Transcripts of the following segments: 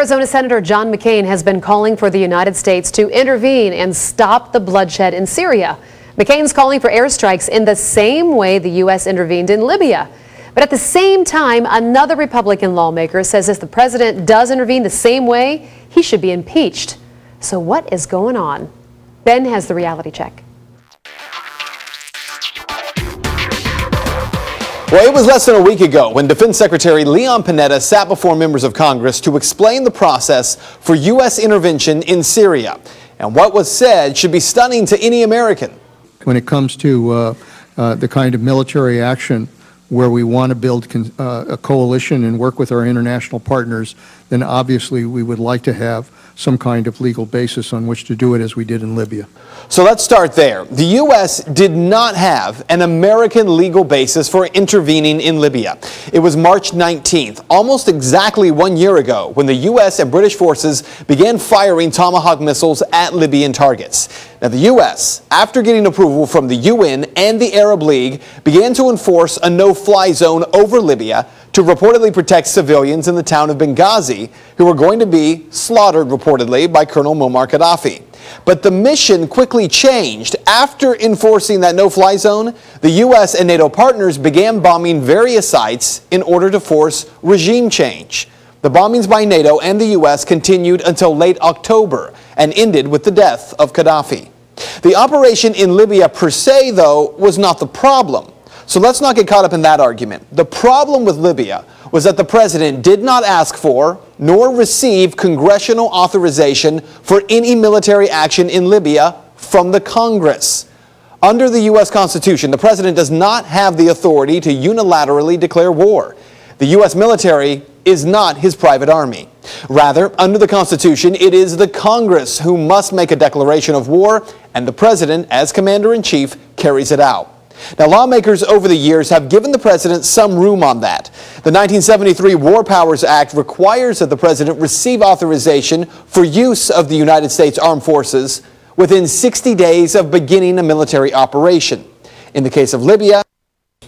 Arizona Senator John McCain has been calling for the United States to intervene and stop the bloodshed in Syria. McCain's calling for airstrikes in the same way the U.S. intervened in Libya. But at the same time, another Republican lawmaker says if the president does intervene the same way, he should be impeached. So what is going on? Ben has the reality check. Well, it was less than a week ago when Defense Secretary Leon Panetta sat before members of Congress to explain the process for U.S. intervention in Syria. And what was said should be stunning to any American. When it comes to the kind of military action where we want to build a coalition and work with our international partners, then obviously we would like to have some kind of legal basis on which to do it as we did in Libya. So let's start there. The U.S. did not have an American legal basis for intervening in Libya. It was March 19th, almost exactly 1 year ago, when the U.S. and British forces began firing Tomahawk missiles at Libyan targets. Now, the U.S., after getting approval from the UN and the Arab League, began to enforce a no-fly zone over Libya to reportedly protect civilians in the town of Benghazi who were going to be slaughtered, reportedly, by Colonel Muammar Gaddafi. But the mission quickly changed. After enforcing that no-fly zone, the U.S. and NATO partners began bombing various sites in order to force regime change. The bombings by NATO and the U.S. continued until late October and ended with the death of Gaddafi. The operation in Libya per se, though, was not the problem. So let's not get caught up in that argument. The problem with Libya was that the president did not ask for nor receive congressional authorization for any military action in Libya from the Congress. Under the U.S. Constitution, the president does not have the authority to unilaterally declare war. The U.S. military is not his private army. Rather, under the Constitution, it is the Congress who must make a declaration of war, and the president, as commander-in-chief, carries it out. Now, lawmakers over the years have given the president some room on that. The 1973 War Powers Act requires that the president receive authorization for use of the United States Armed Forces within 60 days of beginning a military operation. In the case of Libya,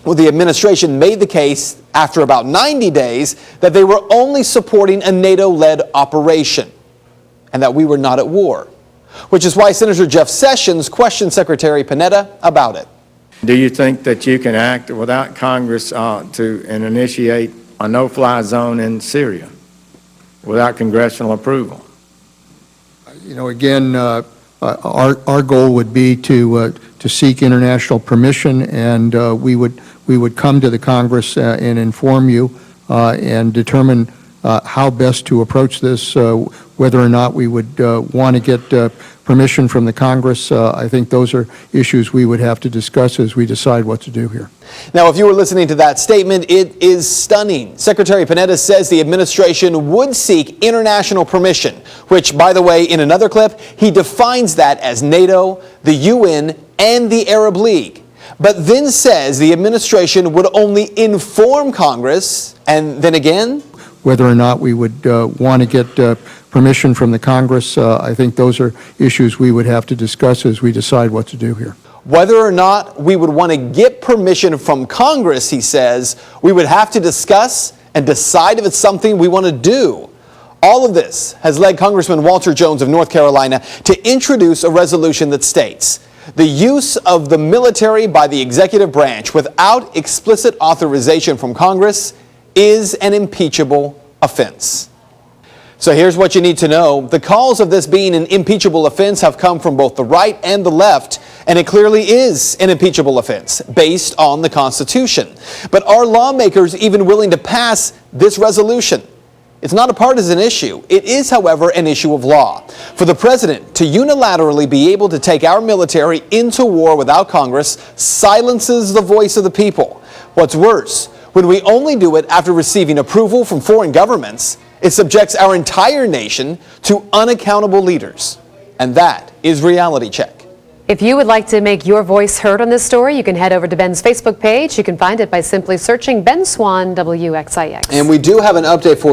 well, the administration made the case after about 90 days that they were only supporting a NATO-led operation and that we were not at war, which is why Senator Jeff Sessions questioned Secretary Panetta about it. Do you think that you can act without Congress and initiate a no-fly zone in Syria without congressional approval? You know, again, our goal would be to seek international permission, and we would come to the Congress and inform you and determine how best to approach this, whether or not we would want to get permission from the Congress. I think those are issues we would have to discuss as we decide what to do here. Now, if you were listening to that statement, it is stunning. Secretary Panetta says the administration would seek international permission, which, by the way, in another clip, he defines that as NATO, the UN, and the Arab League. But then says the administration would only inform Congress, and then again, whether or not we would want to get permission from the Congress. I think those are issues we would have to discuss as we decide what to do here. Whether or not we would want to get permission from Congress, he says, we would have to discuss and decide if it's something we want to do. All of this has led Congressman Walter Jones of North Carolina to introduce a resolution that states the use of the military by the executive branch without explicit authorization from Congress is an impeachable offense. So here's what you need to know. The calls of this being an impeachable offense have come from both the right and the left, and it clearly is an impeachable offense based on the Constitution. But are lawmakers even willing to pass this resolution? It's not a partisan issue. It is, however, an issue of law. For the president to unilaterally be able to take our military into war without Congress silences the voice of the people. What's worse, when we only do it after receiving approval from foreign governments, it subjects our entire nation to unaccountable leaders. And that is Reality Check. If you would like to make your voice heard on this story, you can head over to Ben's Facebook page. You can find it by simply searching Ben Swan WXIX. And we do have an update for you.